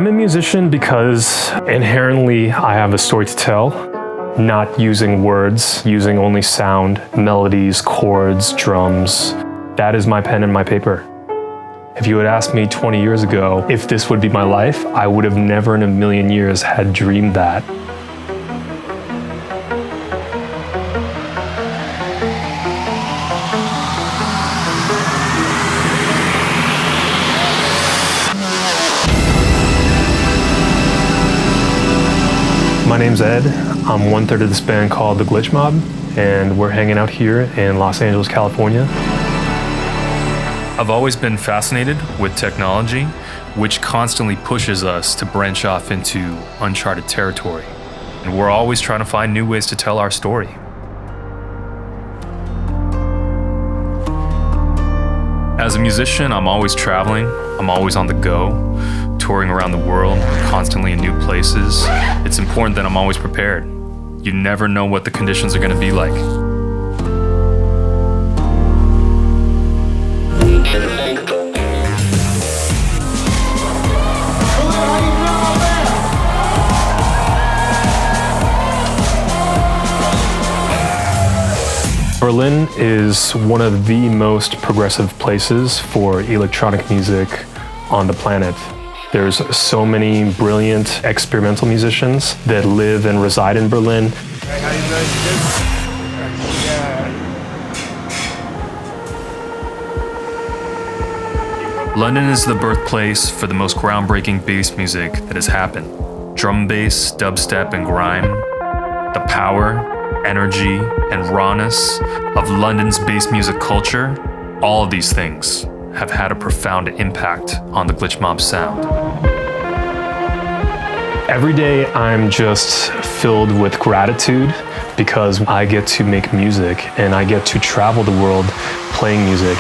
I'm a musician because inherently I have a story to tell, not using words, using only sound, melodies, chords, drums. That is my pen and my paper. If you had asked me 20 years ago if this would be my life, I would have never in a million years had dreamed that. My name's Ed. I'm one-third of this band called The Glitch Mob, and we're hanging out here in Los Angeles, California. I've always been fascinated with technology, which constantly pushes us to branch off into uncharted territory. And we're always trying to find new ways to tell our story. As a musician, I'm always traveling, I'm always on the go, touring around the world, constantly in new places. It's important that I'm always prepared. You never know what the conditions are going to be like. Berlin is one of the most progressive places for electronic music on the planet. There's so many brilliant experimental musicians that live and reside in Berlin. London is the birthplace for the most groundbreaking bass music that has happened. Drum bass, dubstep, and grime. The power, energy, and rawness of London's bass music culture, all of these things have had a profound impact on the Glitch Mob sound. Every day I'm just filled with gratitude because I get to make music and I get to travel the world playing music.